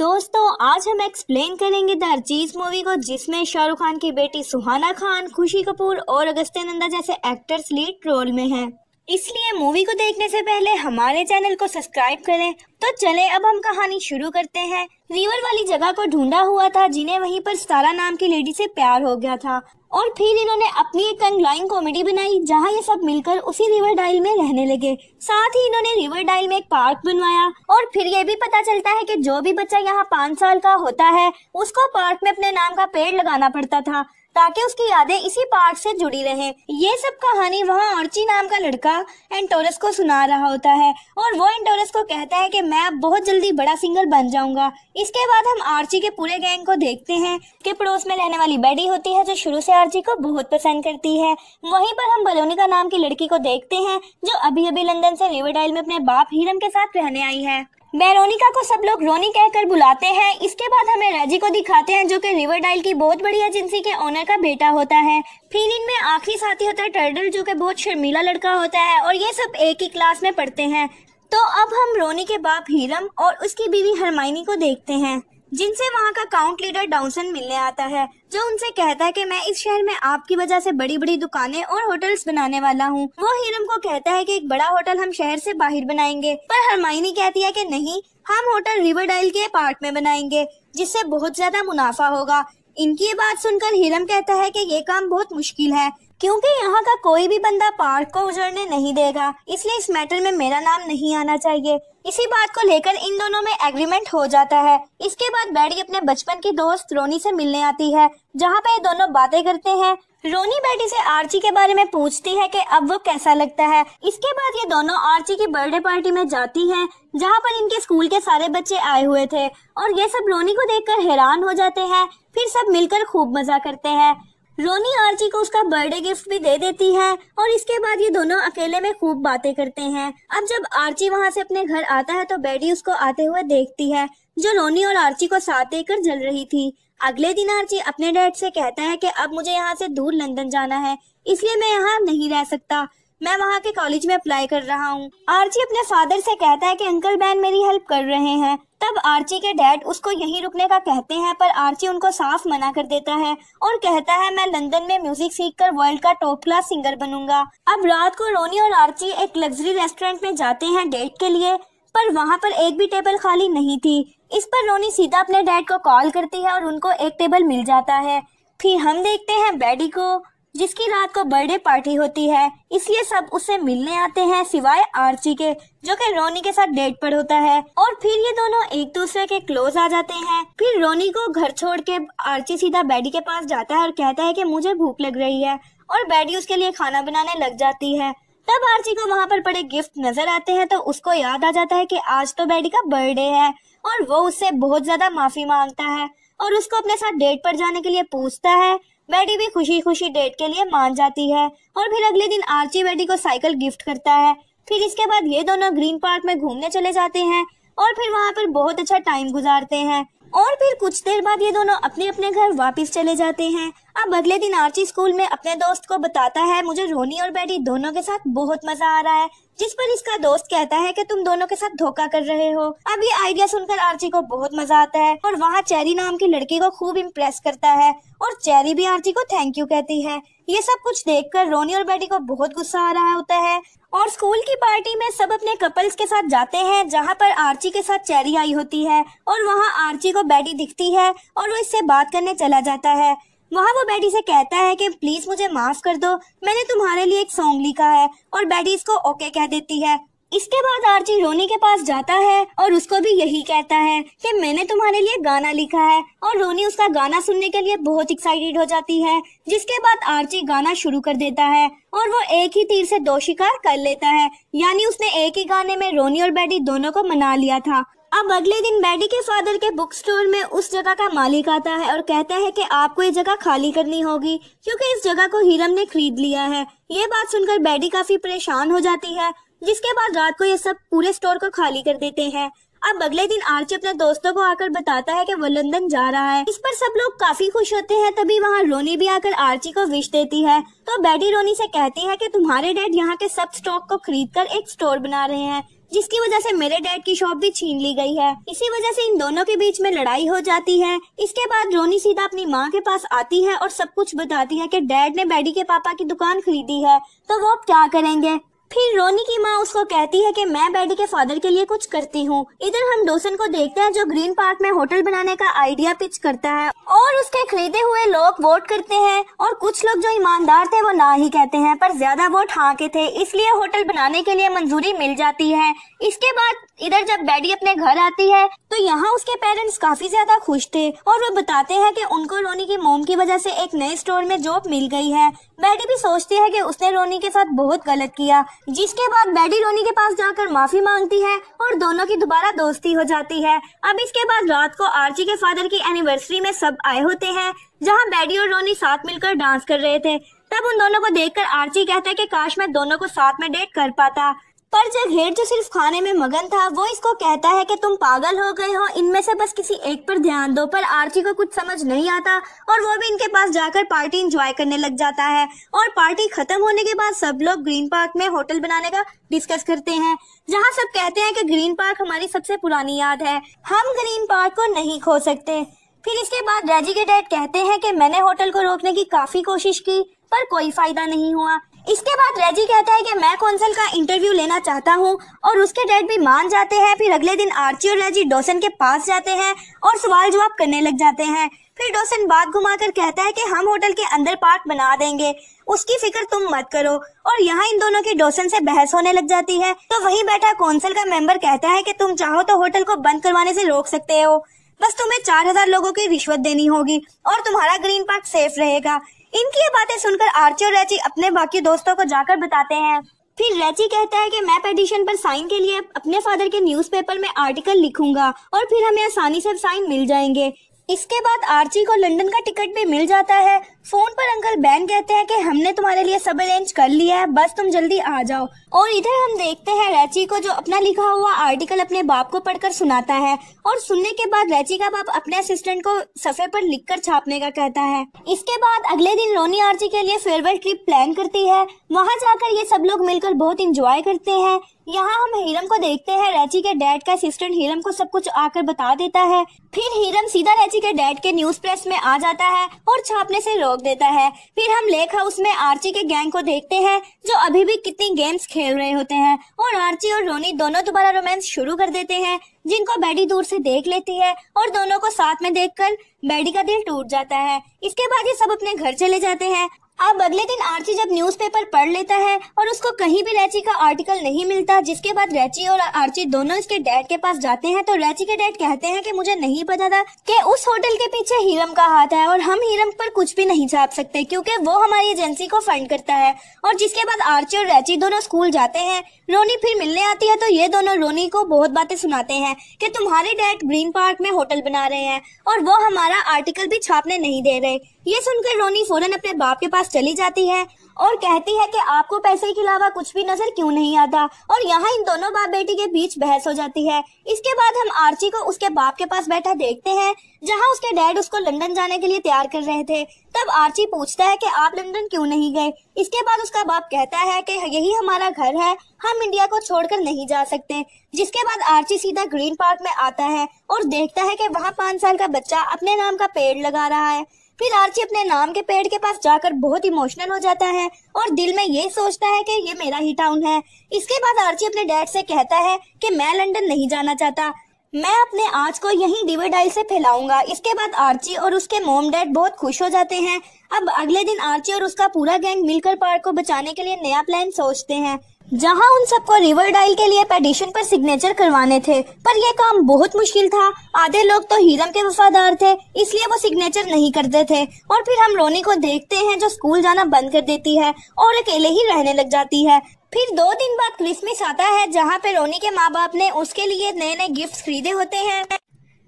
दोस्तों आज हम एक्सप्लेन करेंगे द अर्चीज़ मूवी को, जिसमें शाहरुख खान की बेटी सुहाना खान, खुशी कपूर और अगस्त्य नंदा जैसे एक्टर्स लीड रोल में हैं। इसलिए मूवी को देखने से पहले हमारे चैनल को सब्सक्राइब करें। तो चलें अब हम कहानी शुरू करते हैं। रिवर वाली जगह को ढूंढा हुआ था, जिन्हें वहीं पर सारा नाम की लेडी से प्यार हो गया था और फिर इन्होंने अपनी एक ऑनलाइन कॉमेडी बनाई जहां ये सब मिलकर उसी रिवर डाइल में रहने लगे। साथ ही इन्होंने रिवर डाइल में एक पार्क बनवाया और फिर ये भी पता चलता है कि जो भी बच्चा यहाँ 5 साल का होता है उसको पार्क में अपने नाम का पेड़ लगाना पड़ता था ताकि उसकी यादें इसी पार्क से जुड़ी रहें। ये सब कहानी वहाँ आर्ची नाम का लड़का एंटोरस को सुना रहा होता है और वो एंटोरस को कहता है कि मैं अब बहुत जल्दी बड़ा सिंगर बन जाऊंगा। इसके बाद हम आर्ची के पूरे गैंग को देखते हैं कि पड़ोस में रहने वाली बेडी होती है जो शुरू से आर्ची को बहुत पसंद करती है। वहीं पर हम वेरोनिका नाम की लड़की को देखते हैं जो अभी अभी लंदन से रिवरडाइल में अपने बाप हीरम के साथ रहने आई है। वेरोनिका को सब लोग रोनी कहकर बुलाते हैं। इसके बाद हमें रेजी को दिखाते हैं जो कि रिवरडाइल की बहुत बड़ी एजेंसी के ओनर का बेटा होता है। फिर इनमें आखिरी साथी होता है टर्टल जो कि बहुत शर्मीला लड़का होता है और ये सब एक ही क्लास में पढ़ते हैं। तो अब हम रोनी के बाप हीरम और उसकी बीवी हरमाइनी को देखते हैं जिनसे वहाँ का काउंट लीडर डाउसन मिलने आता है, जो उनसे कहता है कि मैं इस शहर में आपकी वजह से बड़ी बड़ी दुकानें और होटल्स बनाने वाला हूँ। वो हीरम को कहता है कि एक बड़ा होटल हम शहर से बाहर बनाएंगे, पर हरमाइनी कहती है कि नहीं, हम होटल रिवरडाइल के पार्क में बनाएंगे जिससे बहुत ज्यादा मुनाफा होगा। इनकी ये बात सुनकर हीरम कहता है कि ये काम बहुत मुश्किल है क्योंकि यहाँ का कोई भी बंदा पार्क को उजड़ने नहीं देगा, इसलिए इस मैटर में मेरा नाम नहीं आना चाहिए। इसी बात को लेकर इन दोनों में एग्रीमेंट हो जाता है। इसके बाद बेडी अपने बचपन की दोस्त रोनी से मिलने आती है जहाँ पे ये दोनों बातें करते हैं। रोनी बेडी से आर्ची के बारे में पूछती है कि अब वो कैसा लगता है। इसके बाद ये दोनों आर्ची की बर्थडे पार्टी में जाती हैं जहाँ पर इनके स्कूल के सारे बच्चे आए हुए थे और ये सब रोनी को देखकर हैरान हो जाते हैं। फिर सब मिलकर खूब मजा करते हैं। रोनी आर्ची को उसका बर्थडे गिफ्ट भी दे देती है और इसके बाद ये दोनों अकेले में खूब बातें करते हैं। अब जब आर्ची वहाँ से अपने घर आता है तो बेडी उसको आते हुए देखती है जो रोनी और आर्ची को साथ देकर जल रही थी। अगले दिन आर्ची अपने डैड से कहता है कि अब मुझे यहाँ से दूर लंदन जाना है, इसलिए मैं यहाँ नहीं रह सकता, मैं वहाँ के कॉलेज में अप्लाई कर रहा हूँ। आर्ची अपने फादर से कहता है कि अंकल बैन मेरी हेल्प कर रहे हैं। तब आर्ची के डैड उसको यहीं रुकने का कहते हैं, पर आर्ची उनको साफ मना कर देता है और कहता है मैं लंदन में म्यूजिक सीखकर वर्ल्ड का टॉप क्लास सिंगर बनूंगा। अब रात को रोनी और आर्ची एक लग्जरी रेस्टोरेंट में जाते हैं डेट के लिए, पर वहाँ पर एक भी टेबल खाली नहीं थी। इस पर रोनी सीधा अपने डैड को कॉल करती है और उनको एक टेबल मिल जाता है। फिर हम देखते हैं बेडी को जिसकी रात को बर्थडे पार्टी होती है, इसलिए सब उससे मिलने आते हैं सिवाय आर्ची के जो कि रोनी के साथ डेट पर होता है। और फिर ये दोनों एक दूसरे के क्लोज आ जाते हैं। फिर रोनी को घर छोड़ के आर्ची सीधा बेडी के पास जाता है और कहता है कि मुझे भूख लग रही है और बेडी उसके लिए खाना बनाने लग जाती है। तब आर्ची को वहाँ पर पड़े गिफ्ट नजर आते हैं तो उसको याद आ जाता है कि आज तो बेडी का बर्थडे है और वो उससे बहुत ज्यादा माफी मांगता है और उसको अपने साथ डेट पर जाने के लिए पूछता है। बेडी भी खुशी खुशी डेट के लिए मान जाती है और फिर अगले दिन आर्ची बेडी को साइकिल गिफ्ट करता है। फिर इसके बाद ये दोनों ग्रीन पार्क में घूमने चले जाते हैं और फिर वहाँ पर बहुत अच्छा टाइम गुजारते हैं और फिर कुछ देर बाद ये दोनों अपने अपने घर वापस चले जाते हैं। अब अगले दिन आर्ची स्कूल में अपने दोस्त को बताता है मुझे रोनी और बेडी दोनों के साथ बहुत मजा आ रहा है, जिस पर इसका दोस्त कहता है कि तुम दोनों के साथ धोखा कर रहे हो। अब ये आइडिया सुनकर आर्ची को बहुत मजा आता है और वहाँ चेरी नाम की लड़की को खूब इम्प्रेस करता है और चेरी भी आर्ची को थैंक यू कहती है। ये सब कुछ देखकर रोनी और बेडी को बहुत गुस्सा आ रहा होता है और स्कूल की पार्टी में सब अपने कपल्स के साथ जाते हैं जहाँ पर आर्ची के साथ चेरी आई होती है और वहाँ आर्ची को बेडी दिखती है और वो इससे बात करने चला जाता है। वहाँ वो बेडी से कहता है कि प्लीज मुझे माफ कर दो, मैंने तुम्हारे लिए एक सॉन्ग लिखा है और बेडी इसको ओके कह देती है। इसके बाद आर्ची रोनी के पास जाता है और उसको भी यही कहता है कि मैंने तुम्हारे लिए गाना लिखा है और रोनी उसका गाना सुनने के लिए बहुत एक्साइटेड हो जाती है। जिसके बाद आर्ची गाना शुरू कर देता है और वो एक ही तीर से 2 शिकार कर लेता है, यानी उसने एक ही गाने में रोनी और बेडी दोनों को मना लिया था। अब अगले दिन बेडी के फादर के बुक स्टोर में उस जगह का मालिक आता है और कहता है कि आपको ये जगह खाली करनी होगी क्योंकि इस जगह को हीरम ने खरीद लिया है। ये बात सुनकर बेडी काफी परेशान हो जाती है। जिसके बाद रात को ये सब पूरे स्टोर को खाली कर देते हैं। अब अगले दिन आर्ची अपने दोस्तों को आकर बताता है कि वो लंदन जा रहा है। इस पर सब लोग काफी खुश होते हैं। तभी वहाँ रोनी भी आकर आर्ची को विश देती है तो बेडी रोनी से कहती है कि तुम्हारे डैड यहाँ के सब स्टॉक को खरीद कर एक स्टोर बना रहे हैं जिसकी वजह से मेरे डैड की शॉप भी छीन ली गई है। इसी वजह से इन दोनों के बीच में लड़ाई हो जाती है। इसके बाद रोनी सीधा अपनी माँ के पास आती है और सब कुछ बताती है कि डैड ने बैडी के पापा की दुकान खरीदी है, तो वो अब क्या करेंगे। फिर रोनी की माँ उसको कहती है कि मैं बैडी के फादर के लिए कुछ करती हूँ। इधर हम डॉसन को देखते हैं जो ग्रीन पार्क में होटल बनाने का आइडिया पिच करता है और उसके खरीदे हुए लोग वोट करते हैं और कुछ लोग जो ईमानदार थे वो ना ही कहते हैं, पर ज्यादा वोट हाँ के थे, इसलिए होटल बनाने के लिए मंजूरी मिल जाती है। इसके बाद इधर जब बैडी अपने घर आती है तो यहाँ उसके पेरेंट्स काफी ज्यादा खुश थे और वो बताते हैं कि उनको रोनी की मोम की वजह से एक नए स्टोर में जॉब मिल गई है। बैडी भी सोचती है कि उसने रोनी के साथ बहुत गलत किया, जिसके बाद बैडी रोनी के पास जाकर माफी मांगती है और दोनों की दोबारा दोस्ती हो जाती है। अब इसके बाद रात को आर्ची के फादर की एनिवर्सरी में सब आए होते हैं, जहाँ बैडी और रोनी साथ मिलकर डांस कर रहे थे। तब उन दोनों को देखकर आर्ची कहता है कि काश मैं दोनों को साथ में डेट कर पाता, पर जगहेर जो सिर्फ खाने में मगन था वो इसको कहता है कि तुम पागल हो गए हो, इनमें से बस किसी एक पर ध्यान दो। पर आर्ची को कुछ समझ नहीं आता और वो भी इनके पास जाकर पार्टी एंजॉय करने लग जाता है। और पार्टी खत्म होने के बाद सब लोग ग्रीन पार्क में होटल बनाने का डिस्कस करते हैं, जहाँ सब कहते हैं कि ग्रीन पार्क हमारी सबसे पुरानी याद है, हम ग्रीन पार्क को नहीं खो सकते। फिर इसके बाद रेजी के डैड कहते हैं कि मैंने होटल को रोकने की काफी कोशिश की पर कोई फायदा नहीं हुआ। इसके बाद रेजी कहता है कि मैं कौंसल का इंटरव्यू लेना चाहता हूँ और उसके डैड भी मान जाते हैं। फिर अगले दिन आर्ची और रेजी डॉसन के पास जाते हैं और सवाल जवाब करने लग जाते हैं। फिर डॉसन बात घुमाकर कहता है कि हम होटल के अंदर पार्क बना देंगे, उसकी फिक्र तुम मत करो। और यहाँ इन दोनों की डॉसन से बहस होने लग जाती है। तो वहीं बैठा कौंसल का मेंबर कहता है कि तुम चाहो तो होटल को बंद करवाने से रोक सकते हो, बस तुम्हें 4000 लोगों की रिश्वत देनी होगी और तुम्हारा ग्रीन पार्क सेफ रहेगा। इनकी ये बातें सुनकर आर्ची और रेची अपने बाकी दोस्तों को जाकर बताते हैं। फिर रेची कहता है कि मैं पेटिशन पर साइन के लिए अपने फादर के न्यूज़पेपर में आर्टिकल लिखूंगा और फिर हमें आसानी से साइन मिल जाएंगे। इसके बाद आर्ची को लंदन का टिकट भी मिल जाता है। फोन पर अंकल बैन कहते हैं कि हमने तुम्हारे लिए सब अरेंज कर लिया है, बस तुम जल्दी आ जाओ। और इधर हम देखते हैं रेची को जो अपना लिखा हुआ आर्टिकल अपने बाप को पढ़कर सुनाता है और सुनने के बाद रेची का बाप अपने असिस्टेंट को सफे पर लिखकर छापने का कहता है। इसके बाद अगले दिन रोनी आर्ची के लिए फेयरवेल ट्रिप प्लान करती है। वहाँ जाकर ये सब लोग मिलकर बहुत इंजॉय करते हैं। यहाँ हम हीरम को देखते हैं, रेची के डैड का असिस्टेंट हीरम को सब कुछ आकर बता देता है। फिर हीरम सीधा रेची के डैड के न्यूज प्रेस में आ जाता है और छापने से रोक देता है। फिर हम लेक हाउस में आर्ची के गैंग को देखते हैं जो अभी भी कितनी गेम्स खेल रहे होते हैं और आर्ची और रोनी दोनों दोबारा रोमांस शुरू कर देते हैं, जिनको बैडी दूर से देख लेती है और दोनों को साथ में देखकर बैडी का दिल टूट जाता है। इसके बाद ये सब अपने घर चले जाते हैं। अब अगले दिन आर्ची जब न्यूज़पेपर पढ़ लेता है और उसको कहीं भी रेची का आर्टिकल नहीं मिलता, जिसके बाद रेची और आर्ची दोनों इसके डैड के पास जाते हैं। तो रेची के डैड कहते हैं कि मुझे नहीं पता था कि उस होटल के पीछे हीरम का हाथ है और हम हीरम पर कुछ भी नहीं छाप सकते क्योंकि वो हमारी एजेंसी को फंड करता है। और जिसके बाद आर्ची और रेची दोनों स्कूल जाते हैं। रोनी फिर मिलने आती है तो ये दोनों रोनी को बहुत बातें सुनाते हैं कि तुम्हारे डैड ग्रीन पार्क में होटल बना रहे हैं और वो हमारा आर्टिकल भी छापने नहीं दे रहे। ये सुनकर रोनी फौरन अपने बाप के पास चली जाती है और कहती है कि आपको पैसे के अलावा कुछ भी नजर क्यों नहीं आता। और यहाँ इन दोनों बाप बेटी के बीच बहस हो जाती है। इसके बाद हम आर्ची को उसके बाप के पास बैठा देखते हैं, जहाँ उसके डैड उसको लंदन जाने के लिए तैयार कर रहे थे। तब आर्ची पूछता है कि आप लंदन क्यों नहीं गए। इसके बाद उसका बाप कहता है कि यही हमारा घर है, हम इंडिया को छोड़कर नहीं जा सकते। जिसके बाद आर्ची सीधा ग्रीन पार्क में आता है और देखता है कि वहाँ 5 साल का बच्चा अपने नाम का पेड़ लगा रहा है। फिर आर्ची अपने नाम के पेड़ के पास जाकर बहुत इमोशनल हो जाता है और दिल में ये सोचता है कि ये मेरा ही टाउन है। इसके बाद आर्ची अपने डैड से कहता है कि मैं लंदन नहीं जाना चाहता, मैं अपने आज को यहीं डिवाइडाइल से फैलाऊंगा। इसके बाद आर्ची और उसके मॉम डैड बहुत खुश हो जाते हैं। अब अगले दिन आर्ची और उसका पूरा गैंग मिलकर पार्क को बचाने के लिए नया प्लान सोचते हैं, जहां उन सबको रिवरडाइल के लिए पेटिशन पर सिग्नेचर करवाने थे। पर यह काम बहुत मुश्किल था। आधे लोग तो हीरम के वफादार थे, इसलिए वो सिग्नेचर नहीं करते थे। और फिर हम रोनी को देखते हैं जो स्कूल जाना बंद कर देती है और अकेले ही रहने लग जाती है। फिर 2 दिन बाद क्रिसमस आता है, जहाँ पे रोनी के माँ बाप ने उसके लिए नए नए गिफ्ट खरीदे होते हैं,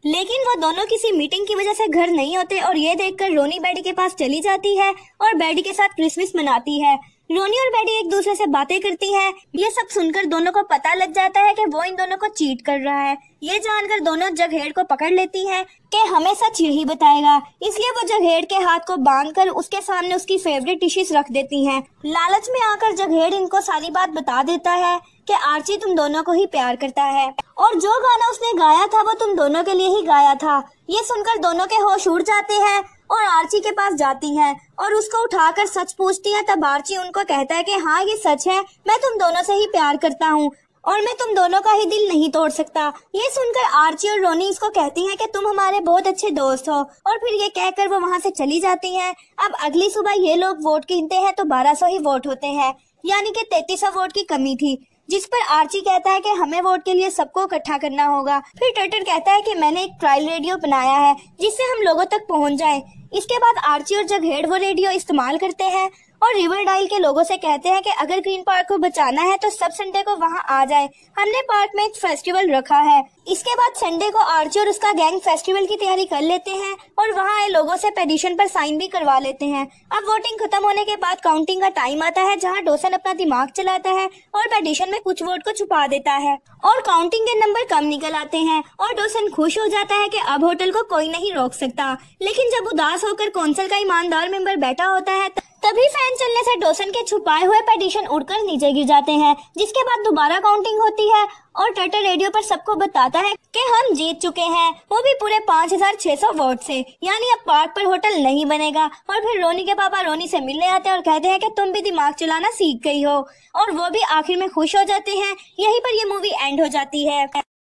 लेकिन वो दोनों किसी मीटिंग की वजह से घर नहीं होते। और ये देखकर रोनी बैडी के पास चली जाती है और बैडी के साथ क्रिसमस मनाती है। रोनी और बेटी एक दूसरे से बातें करती हैं। ये सब सुनकर दोनों को पता लग जाता है कि वो इन दोनों को चीट कर रहा है। ये जानकर दोनों जगहेड़ को पकड़ लेती हैं कि हमें सच यही बताएगा। इसलिए वो जगहेड़ के हाथ को बांधकर उसके सामने उसकी फेवरेट डिशेस रख देती हैं। लालच में आकर जगहेड़ इनको सारी बात बता देता है कि आर्ची तुम दोनों को ही प्यार करता है और जो गाना उसने गाया था वो तुम दोनों के लिए ही गाया था। ये सुनकर दोनों के होश उड़ जाते हैं और आर्ची के पास जाती हैं और उसको उठाकर सच पूछती हैं। तब आर्ची उनको कहता है कि हाँ ये सच है, मैं तुम दोनों से ही प्यार करता हूँ और मैं तुम दोनों का ही दिल नहीं तोड़ सकता। ये सुनकर आर्ची और रोनी इसको कहती हैं कि तुम हमारे बहुत अच्छे दोस्त हो और फिर ये कहकर वो वहाँ से चली जाती हैं। अब अगली सुबह ये लोग वोट गिनते हैं तो 1200 ही वोट होते हैं, यानी कि 3300 वोट की कमी थी, जिस पर आर्ची कहता है कि हमें वोट के लिए सबको इकट्ठा करना होगा। फिर टटर कहता है कि मैंने एक ट्रायल रेडियो बनाया है जिससे हम लोगों तक पहुंच जाएं। इसके बाद आर्ची और जगहेड़ वो रेडियो इस्तेमाल करते हैं और रिवरडाइल के लोगों से कहते हैं कि अगर ग्रीन पार्क को बचाना है तो सब संडे को वहां आ जाए, हमने पार्क में एक फेस्टिवल रखा है। इसके बाद संडे को आर्ची और उसका गैंग फेस्टिवल की तैयारी कर लेते हैं और वहां आए लोगों से पेटिशन पर साइन भी करवा लेते हैं। अब वोटिंग खत्म होने के बाद काउंटिंग का टाइम आता है, जहां डोसन अपना दिमाग चलाता है और पेटिशन में कुछ वोट को छुपा देता है और काउंटिंग के नंबर कम निकल आते हैं और डोसन खुश हो जाता है कि अब होटल को कोई नहीं रोक सकता। लेकिन जब उदास होकर कौंसिल का ईमानदार मेंबर बैठा होता है तभी फैन चलने से डोसन के छुपाए हुए पेटिशन उड़कर नीचे गिर जाते हैं। जिसके बाद दोबारा काउंटिंग होती है और टटर रेडियो पर सबको बताता है कि हम जीत चुके हैं, वो भी पूरे 5600 वोट से, यानी अब पार्क पर होटल नहीं बनेगा। और फिर रोनी के पापा रोनी से मिलने आते हैं और कहते हैं कि तुम भी दिमाग चलाना सीख गई हो और वो भी आखिर में खुश हो जाते हैं। यहीं पर ये मूवी एंड हो जाती है।